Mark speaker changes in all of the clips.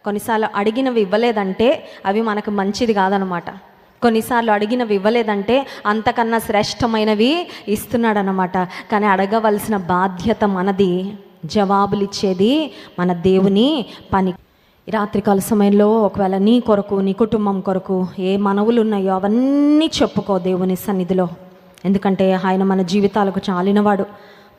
Speaker 1: కొన్నిసార్లు అడిగినవి ఇవ్వలేదంటే అవి మనకు మంచిది కాదనమాట. కొన్నిసార్లు అడిగినవి ఇవ్వలేదంటే అంతకన్నా శ్రేష్టమైనవి ఇస్తున్నాడనమాట. కానీ అడగవలసిన బాధ్యత మనది, జవాబులు ఇచ్చేది మన దేవుని పని. ఈ రాత్రికాల సమయంలో ఒకవేళ నీ కొరకు, నీ కుటుంబం కొరకు ఏ మనవులు ఉన్నాయో అవన్నీ చెప్పుకో దేవుని సన్నిధిలో. ఎందుకంటే ఆయన మన జీవితాలకు చాలినవాడు.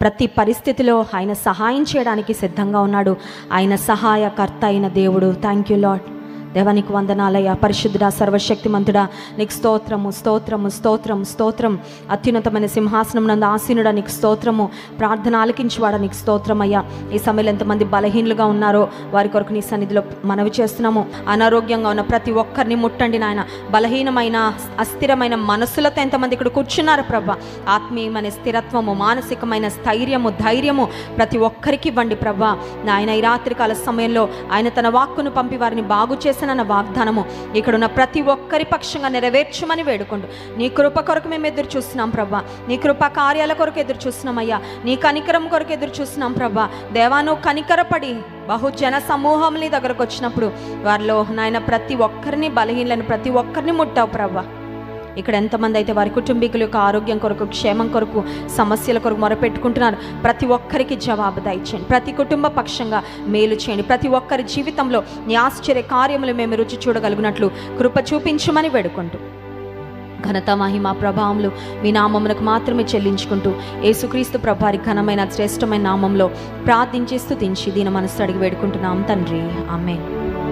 Speaker 1: ప్రతి పరిస్థితిలో ఆయన సహాయం చేయడానికి సిద్ధంగా ఉన్నాడు. ఆయన సహాయకర్త అయిన దేవుడు. Thank you lord. దేవానికి వందనాలయ్యా. పరిశుద్ధుడా, సర్వశక్తిమంతుడా, నీకు స్తోత్రము స్తోత్రము స్తోత్రం స్తోత్రం. అత్యున్నతమైన సింహాసనం నందు ఆసీనుడా నీకు స్తోత్రము. ప్రార్థన ఆలకించువాడా నీకు స్తోత్రమయ్యా. ఈ సమయంలో ఎంతమంది బలహీనులుగా ఉన్నారో వారి కొరకు నీ సన్నిధిలో మనవి చేస్తున్నాము. అనారోగ్యంగా ఉన్న ప్రతి ఒక్కరిని ముట్టండి నాయన. బలహీనమైన అస్థిరమైన మనసులతో ఎంతమంది ఇక్కడ కూర్చున్నారు ప్రభా. ఆత్మీయమైన స్థిరత్వము, మానసికమైన స్థైర్యము, ధైర్యము ప్రతి ఒక్కరికి ఇవ్వండి ప్రభా. నాయన ఈ రాత్రికాల సమయంలో ఆయన తన వాక్కును పంపి వారిని బాగు చేసిన వాగ్దానము ఇక్కడున్న ప్రతి ఒక్కరి పక్షంగా నెరవేర్చమని వేడుకుంటూ నీ కృప కొరకు మేము ఎదురు చూస్తున్నాం ప్రభా. నీ కృప కార్యాల కొరకు ఎదురు చూస్తున్నాం అయ్యా. నీ కనికరం కొరకు ఎదురు చూస్తున్నాం ప్రభా. దేవాను కనికరపడి బహుజన సమూహం నీ దగ్గరకు వచ్చినప్పుడు వారిలో నాయన ప్రతి ఒక్కరిని, బలహీనలను ప్రతి ఒక్కరిని ముట్టావు ప్రభా. ఇక్కడ ఎంతమంది అయితే వారి కుటుంబీకుల యొక్క ఆరోగ్యం కొరకు, క్షేమం కొరకు, సమస్యల కొరకు మొరపెట్టుకుంటున్నారు, ప్రతి ఒక్కరికి జవాబు దయచేయండి. ప్రతి కుటుంబ పక్షంగా మేలు చేయండి. ప్రతి ఒక్కరి జీవితంలో నీ ఆశ్చర్య కార్యములు మేము రుచి చూడగలిగినట్లు కృప చూపించమని వేడుకుంటూ ఘనత, మహిమ, ప్రభావములు మీ నామమునకు మాత్రమే చెల్లించుకుంటూ యేసుక్రీస్తు ప్రభువారి ఘనమైన శ్రేష్టమైన నామంలో ప్రార్థించి స్తుతించి దీన మనసు అడిగి వేడుకుంటున్నాం తండ్రి. ఆమేన్.